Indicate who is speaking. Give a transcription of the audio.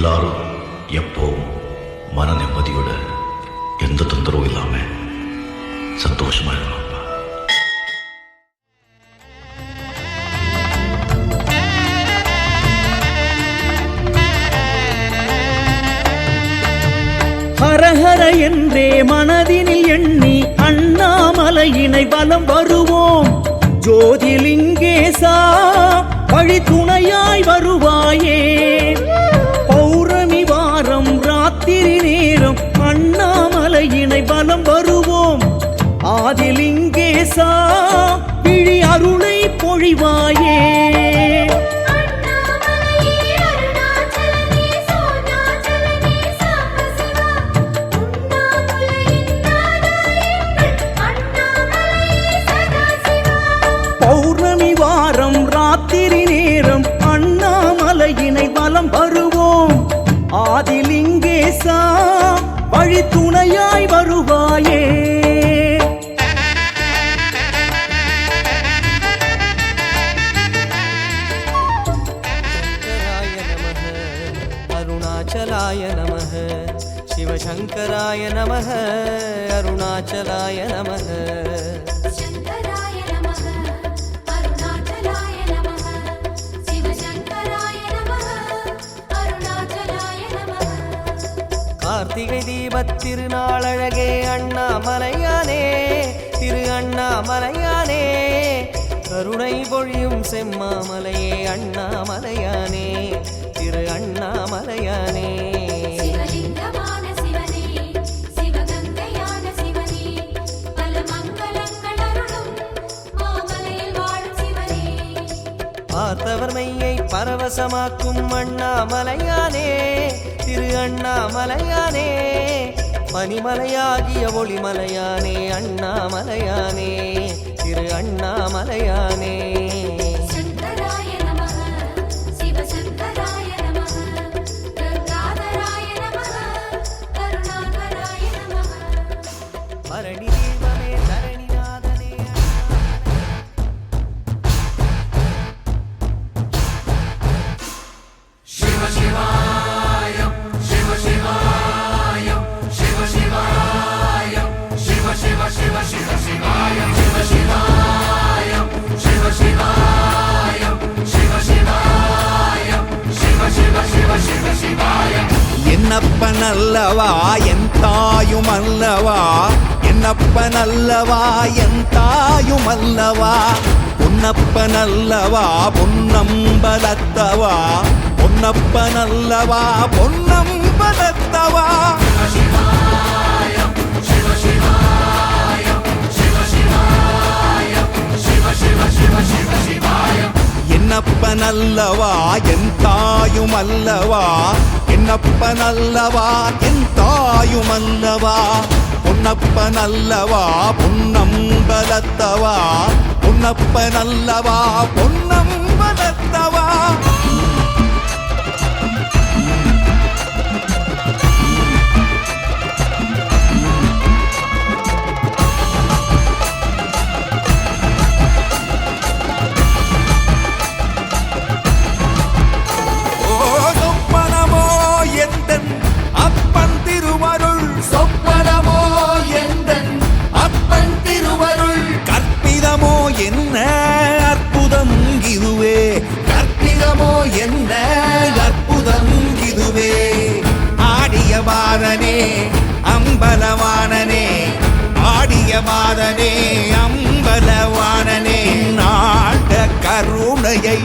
Speaker 1: எல்லாரும் எப்பவும் மன நிம்மதியோட எந்த தொந்தரவும் இல்லாம சந்தோஷமா இருக்கணும்.
Speaker 2: ஹரஹர என்றே மனதினில் எண்ணி அண்ணாமலையினை வலம் வருவோம். ஜோதிலிங்கேசா வழி துணையாய் வருவாயே. பௌர்ணமி வாரம் ராத்திரி நேரம் அண்ணாமலையினை வலம் வருவோம். ஆதிலிங்கேசா விழி அருளை பொழிவாயே. பௌர்ணமி வாரம் ராத்திரி நேரம் அண்ணாமலையினை வலம் வருவோம். ஆதிலிங்கேசா வழி துணையாய் வருவாயே.
Speaker 3: அருணாச்சலாய நமः சிவசங்கராய நமः அருணாச்சலாய நமः. கார்த்திகை தீபத் திருநாளழகே அண்ணாமலையானே, திரு அண்ணாமலையானே. கருணை பொழியும் செம்மாமலையே அண்ணாமலையானே, திரு அண்ணாமலையானே. பார்த்தவர் மையை பரவசமாக்கும் அண்ணாமலையானே, திரு அண்ணாமலையானே. பனிமலையாகிய ஒளிமலையானே அண்ணாமலையானே, திரு அண்ணாமலையானே. பரணி தீபமே தரணிநாதனே
Speaker 4: Shiva Shivaya, Shiva Shivaya, Shiva Shivaya, Shiva Shiva Shiva Shiva Shivaya, Shiva Shivaya, Shiva Shivaya, Shiva Shivaya, Shiva Shiva Shiva Shiva Shivaya.
Speaker 5: என்னப்பனல்லவா என் தாயுமல்லவா, என்னப்பனல்லவா என் தாயுமல்லவா. பொன்னப்பனல்லவா பொன்னம்பலத்தவா, பொன்னப்பனல்லவா பொன்னம்பலத்தவா. என்னப்பனல்லவா என் தாயுமல்லவா, என்னப்பனல்லவா என் தாயுமல்லவா. பொன்னப்பனல்லவா பொன்னம்பலத்தவா, பொன்னப்பனல்லவா பொன்னம்பலத்தவா. சொப்பனமோ எந்தன் அப்பன் திருவருள், சொப்பனமோ எந்தன் அப்பன் திருவருள். கற்பிதமோ என்ன அற்புதம் இதுவே, கற்பிதமோ என்ன அற்புதம் இதுவே. ஆடிய பாதனே அம்பலவானனே, ஆடிய பாதனே அம்பலவானனே. நாட கருணையை